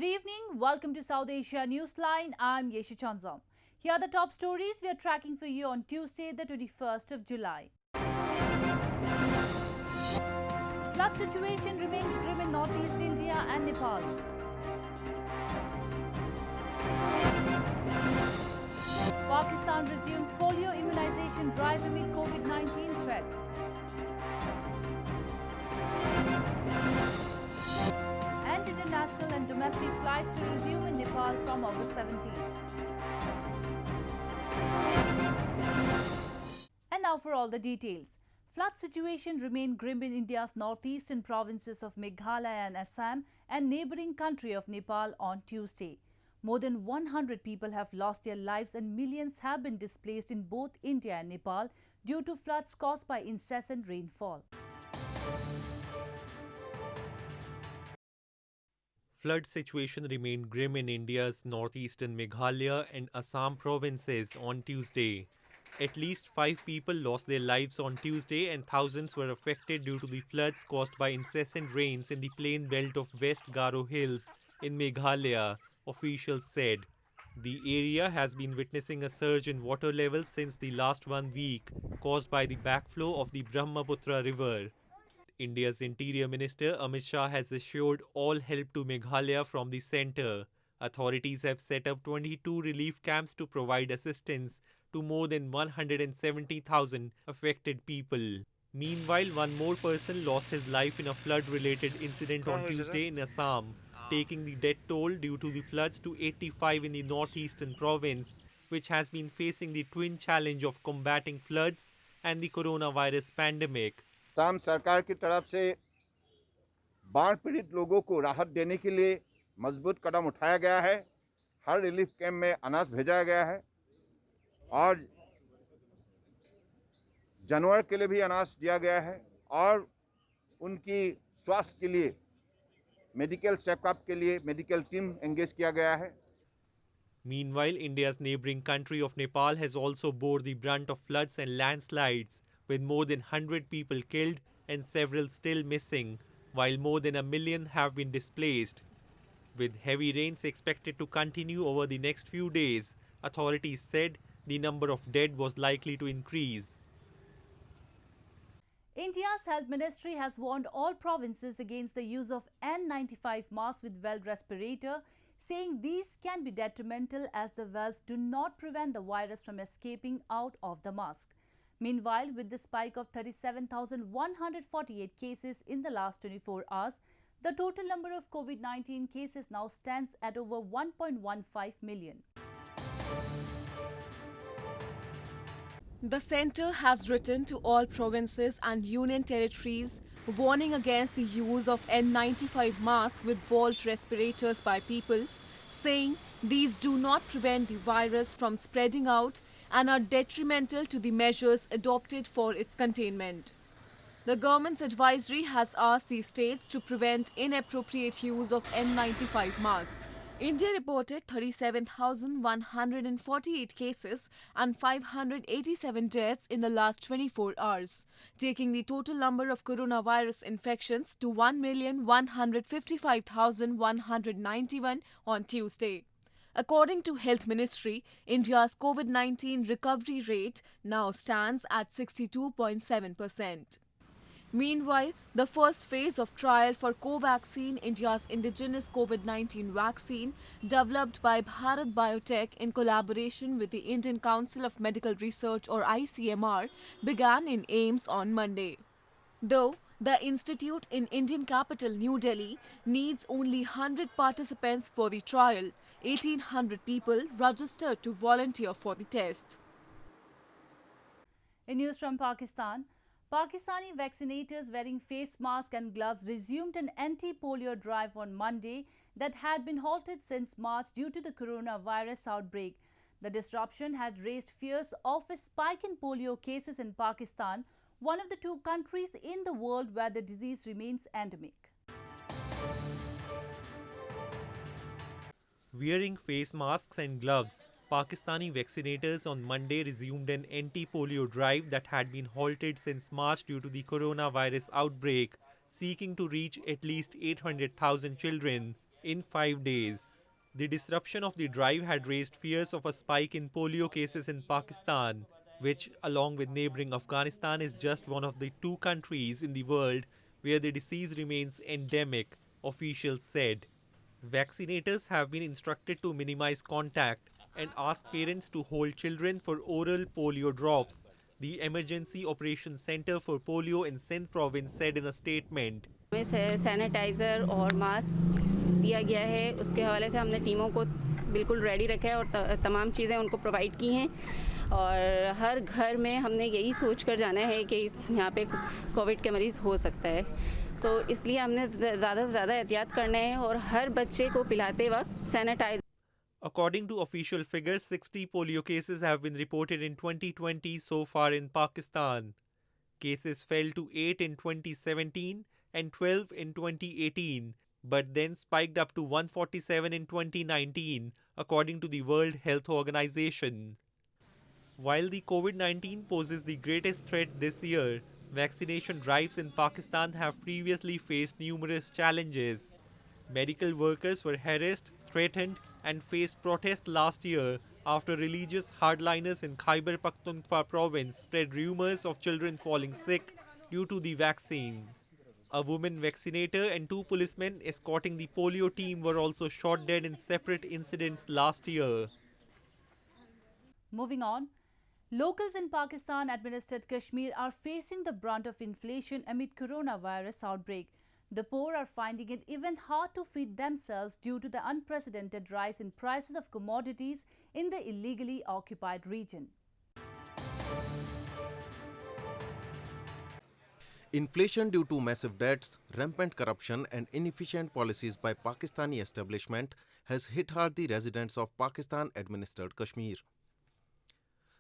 evening, welcome to South Asia Newsline. I'm Yesha. Here are the top stories we are tracking for you on Tuesday, the 21st of July. Flood situation remains grim in northeast India and Nepal. Pakistan resumes polio immunization drive amid COVID-19 threat. And international and domestic flights to resume in Nepal from August 17. And now for all the details. Flood situation remained grim in India's northeastern provinces of Meghalaya and Assam and neighbouring country of Nepal on Tuesday. More than 100 people have lost their lives and millions have been displaced in both India and Nepal due to floods caused by incessant rainfall. Flood situation remained grim in India's northeastern Meghalaya and Assam provinces on Tuesday. At least 5 people lost their lives on Tuesday and thousands were affected due to the floods caused by incessant rains in the plain belt of West Garo Hills in Meghalaya, officials said. The area has been witnessing a surge in water levels since the last 1 week, caused by the backflow of the Brahmaputra river. India's Interior Minister Amit Shah has assured all help to Meghalaya from the centre. Authorities have set up 22 relief camps to provide assistance to more than 170,000 affected people. Meanwhile, one more person lost his life in a flood-related incident on Tuesday in Assam, taking the death toll due to the floods to 85 in the northeastern province, which has been facing the twin challenge of combating floods and the coronavirus pandemic. Assam सरकार की तरफ से बाढ़ पीड़ित लोगों को राहत देने के लिए मजबूत कदम उठाया गया है। हर रिलीफ कैंप में अनाज भेजा गया है और जानवर के लिए भी अनाज दिया गया है और उनकी स्वास्थ्य के लिए मेडिकल चेकअप के लिए मेडिकल टीम एंगेज किया गया है। Meanwhile, India's neighbouring country of Nepal has also bore the brunt of floods and landslides, with more than 100 people killed and several still missing, while more than 1 million have been displaced. With heavy rains expected to continue over the next few days, authorities said the number of dead was likely to increase. India's Health Ministry has warned all provinces against the use of N95 masks with valve respirator, saying these can be detrimental as the valves do not prevent the virus from escaping out of the mask. Meanwhile, with the spike of 37,148 cases in the last 24 hours, the total number of COVID-19 cases now stands at over 1.15 million. The centre has written to all provinces and union territories warning against the use of N95 masks with valve respirators by people, saying these do not prevent the virus from spreading out and are detrimental to the measures adopted for its containment. The government's advisory has asked the states to prevent inappropriate use of N95 masks. India reported 37,148 cases and 587 deaths in the last 24 hours, taking the total number of coronavirus infections to 1,155,191 on Tuesday. According to Health Ministry, India's COVID-19 recovery rate now stands at 62.7%. Meanwhile, the first phase of trial for Covaxin, India's indigenous COVID-19 vaccine, developed by Bharat Biotech in collaboration with the Indian Council of Medical Research or ICMR, began in AIIMS on Monday. Though the institute in Indian capital New Delhi needs only 100 participants for the trial, 1,800 people registered to volunteer for the tests. In news from Pakistan, Pakistani vaccinators wearing face masks and gloves resumed an anti-polio drive on Monday that had been halted since March due to the coronavirus outbreak. The disruption had raised fears of a spike in polio cases in Pakistan, one of the 2 countries in the world where the disease remains endemic. Wearing face masks and gloves, Pakistani vaccinators on Monday resumed an anti-polio drive that had been halted since March due to the coronavirus outbreak, seeking to reach at least 800,000 children. in 5 days. The disruption of the drive had raised fears of a spike in polio cases in Pakistan, which, along with neighboring Afghanistan, is just one of the 2 countries in the world where the disease remains endemic, officials said. Vaccinators have been instructed to minimize contact and ask parents to hold children for oral polio drops, the Emergency Operations Center for Polio in Sindh province said in a statement. हमें sanitiser और mask दिया गया है, उसके हवाले से हमने टीमों को बिल्कुल रेडी रखा है और तमाम चीज़ें उनको प्रोवाइड की हैं और हर घर में हमने यही सोच कर जाना है कि यहाँ पे कोविड के मरीज़ हो सकता है, तो इसलिए हमने ज़्यादा से ज़्यादा एहतियात करना है और हर बच्चे को पिलाते वक्त sanitise. According to official figures, 60 polio cases have been reported in 2020 so far in Pakistan. Cases fell to 8 in 2017 and 12 in 2018, but then spiked up to 147 in 2019, according to the World Health Organization. While the COVID-19 poses the greatest threat this year, vaccination drives in Pakistan have previously faced numerous challenges. Medical workers were harassed, threatened, and faced protests last year after religious hardliners in Khyber Pakhtunkhwa province spread rumors of children falling sick due to the vaccine. A woman vaccinator and 2 policemen escorting the polio team were also shot dead in separate incidents last year. Moving on, locals in Pakistan-administered Kashmir are facing the brunt of inflation amid coronavirus outbreak. The poor are finding it even hard to feed themselves due to the unprecedented rise in prices of commodities in the illegally occupied region. Inflation due to massive debts, rampant corruption and inefficient policies by Pakistani establishment has hit hard the residents of Pakistan-administered Kashmir.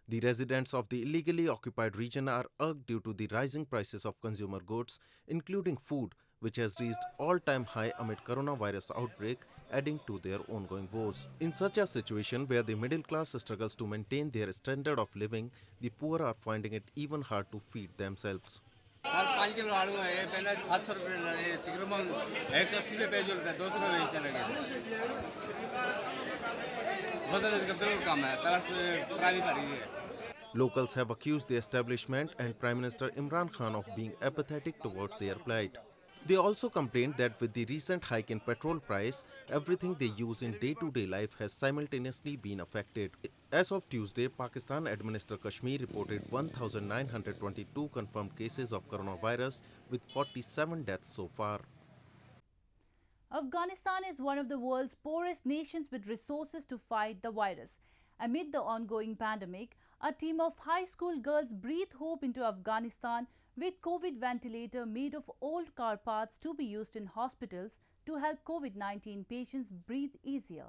The residents of the illegally occupied region are irked due to the rising prices of consumer goods, including food, which has reached all-time high amid coronavirus outbreak, adding to their ongoing woes. In such a situation where the middle class struggles to maintain their standard of living, the poor are finding it even hard to feed themselves. Sir 5 kilo आलू है ये पहले 700 रुपये तकरीबन 180 रुपये जो रहता है 200 रुपये बेचने लगे वजन इसका बिल्कुल कम है तरह से प्राइस भरी है. Locals have accused the establishment and Prime Minister Imran Khan of being apathetic towards their plight. They also complained that with the recent hike in petrol price, everything they use in day-to-day life has simultaneously been affected. As of Tuesday, Pakistan-administered Kashmir reported 1,922 confirmed cases of coronavirus with 47 deaths so far. Afghanistan is one of the world's poorest nations with resources to fight the virus. Amid the ongoing pandemic, a team of high school girls breathe hope into Afghanistan with COVID ventilator made of old car parts to be used in hospitals to help COVID-19 patients breathe easier.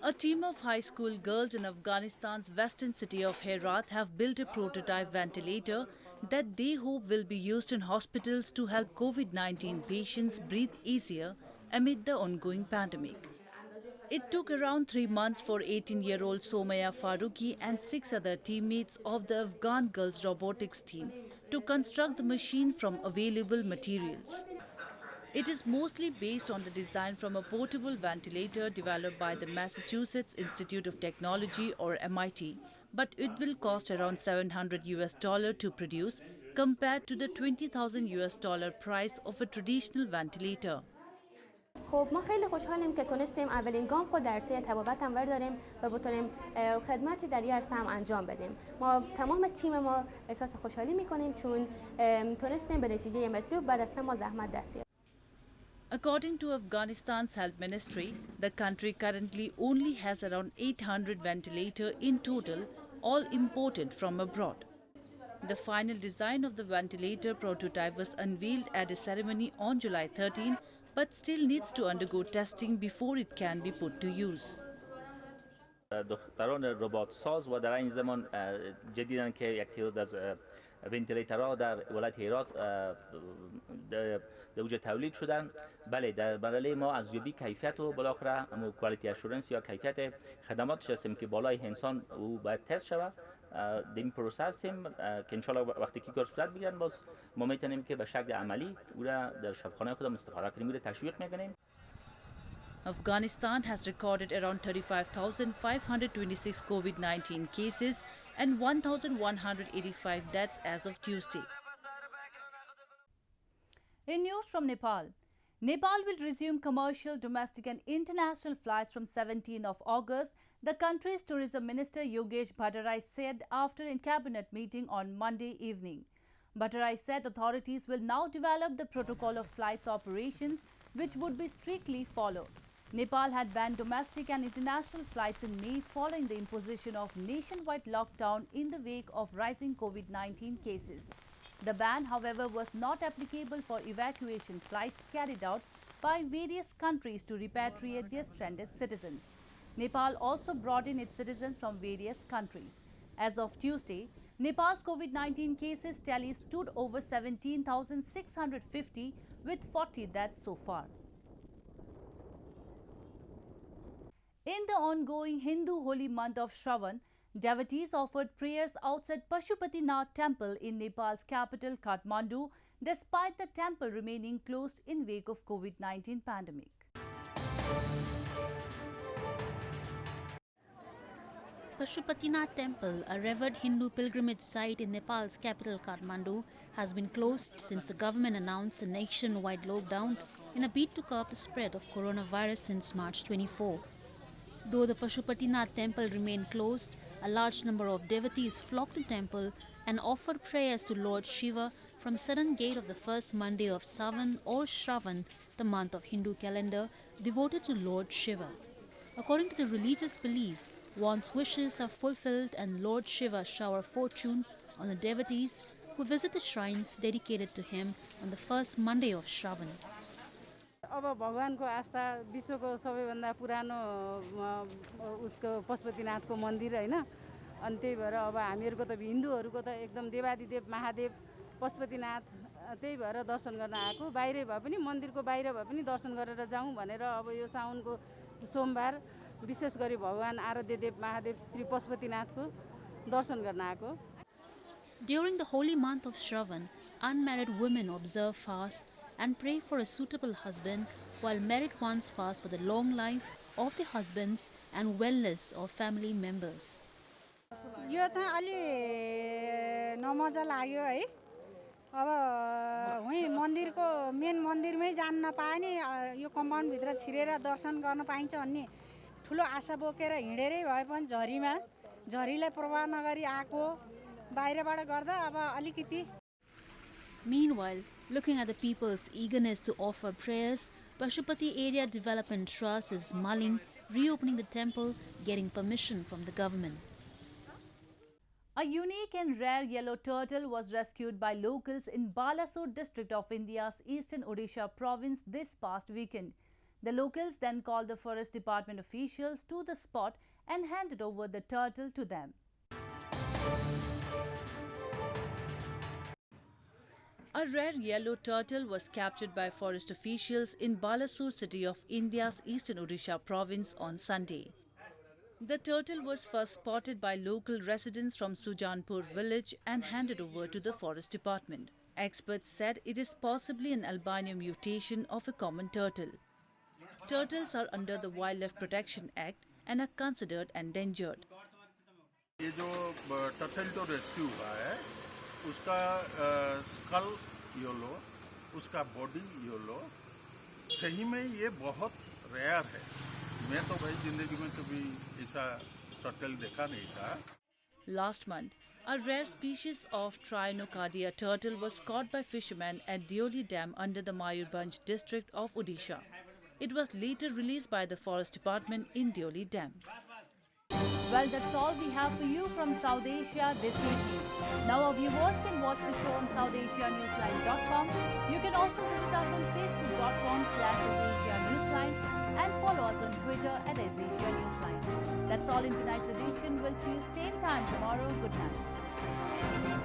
A team of high school girls in Afghanistan's western city of Herat have built a prototype ventilator that they hope will be used in hospitals to help COVID-19 patients breathe easier amid the ongoing pandemic. It took around 3 months for 18-year-old Somaya Farooqi and 6 other teammates of the Afghan girls' robotics team to construct the machine from available materials. It is mostly based on the design from a portable ventilator developed by the Massachusetts Institute of Technology or MIT, but it will cost around $700 to produce compared to the $20,000 price of a traditional ventilator. خب ما خیلی خوشحالیم که تونستیم اولین گام خود در سه طبابت انور داریم و بتونیم خدمتی در این عرصه هم انجام بدیم. ما تمام تیم ما احساس خوشحالی میکنیم چون تونستیم به نتیجه مطلوب بعد از 3 ماه زحمت دست بیاریم. According to Afghanistan's health ministry, the country currently only has around 800 ventilators in total, all imported from abroad. The final design of the ventilator prototype was unveiled at a ceremony on July 13, but still needs to undergo testing before it can be put to use. دختران ربات ساز و در این زمان جدیداً که یک تعداد از ونتیلیترها در ولایت هرات در اوج تولید شدن. بله در مرحله ما ارزیابی کیفیت و بالاخره کوالیتی اشورنس یا کیفیت خدماتش هستیم که بالای انسان او باید تست شود. در این پروسه هستیم که انشالله وقتی که کار صورت بگیرن باز ما میتونیم که به شکل عملی او را در شبخانه خودمون استفاده کنیم، او را تشویق میکنیم. Afghanistan has recorded around 35,526 COVID-19 cases and 1,185 deaths as of Tuesday. In news from Nepal, Nepal will resume commercial, domestic and international flights from 17th of August, the country's tourism minister Yogesh Bhattarai said after a cabinet meeting on Monday evening. Bhattarai said authorities will now develop the protocol of flights operations, which would be strictly followed. Nepal had banned domestic and international flights in May following the imposition of nationwide lockdown in the wake of rising COVID-19 cases. The ban, however, was not applicable for evacuation flights carried out by various countries to repatriate their stranded citizens. Nepal also brought in its citizens from various countries. As of Tuesday, Nepal's COVID-19 cases tally stood over 17,650 with 40 deaths so far. In the ongoing Hindu holy month of Shravan, devotees offered prayers outside Pashupatinath temple in Nepal's capital Kathmandu, despite the temple remaining closed in wake of COVID-19 pandemic. Pashupatinath Temple, a revered Hindu pilgrimage site in Nepal's capital Kathmandu, has been closed since the government announced a nationwide lockdown in a bid to curb the spread of coronavirus since March 24. Though the Pashupatinath temple remained closed, a large number of devotees flocked to the temple and offered prayers to Lord Shiva from southern gate of the first Monday of Savan or Shravan, the month of Hindu calendar, devoted to Lord Shiva. According to the religious belief, one's wishes are fulfilled and Lord Shiva shower fortune on the devotees who visit the shrines dedicated to him on the first Monday of Shravan. अब भगवानको आस्था विश्वको सबैभन्दा पुरानो उसको पशुपतिनाथको मन्दिर हैन अनि त्यही भएर अब हामीहरुको त हिन्दूहरुको त एकदम देवादिदेव महादेव पशुपतिनाथ त्यही भएर दर्शन गर्न आएको बाहिरै भए पनि मन्दिरको बाहिर भए पनि दर्शन गरेर जाउँ भनेर अब यो साउनको सोमबार विशेष गरी भगवान आराध्य देव महादेव श्री पशुपतिनाथको दर्शन गर्न आएको. During the holy month of Shravan, unmarried women observe fast and pray for a suitable husband, while married ones fast for the long life of their husbands and wellness of family members. यो चाहिँ अलि नमजा लाग्यो है. अब वही मन्दिरको main मन्दिरमै जान नपाए नि यो compound भित्र छिरेर दर्शन गर्न पाइन्छ भन्ने ठुलो आशा बोकेर हिँडेरै भए पनि झरीलाई प्रभाव नगरी आको बाहिरबाट गर्दा अब अलिकति. Meanwhile, looking at the people's eagerness to offer prayers, Pashupati Area Development Trust is mulling reopening the temple, getting permission from the government. A unique and rare yellow turtle was rescued by locals in Balasore district of India's eastern Odisha province this past weekend. The locals then called the forest department officials to the spot and handed over the turtle to them. A rare yellow turtle was captured by forest officials in Balasore city of India's eastern Odisha province on Sunday. The turtle was first spotted by local residents from Sujanpur village and handed over to the forest department. Experts said it is possibly an albino mutation of a common turtle. Turtles are under the Wildlife Protection Act and are considered endangered. ये जो turtle जो rescue हुआ है उसका school yellow, उसका body yellow, सही में ये बहुत रेयर है. मैं तो भाई जिंदगी में कभी ऐसा टर्टल देखा नहीं था. Last month, a rare species of Trianocardia turtle was caught by fishermen at Deoli Dam under the Mayurbhanj district of Odisha. It was later released by the Forest Department in Deoli Dam. Well, that's all we have for you from South Asia this evening. Now our viewers can watch the show on SouthAsiaNewsline.com. You can also visit us on Facebook.com/AsiaNewsline and follow us on Twitter @AsiaNewsline. That's all in tonight's edition. We'll see you same time tomorrow. Good night.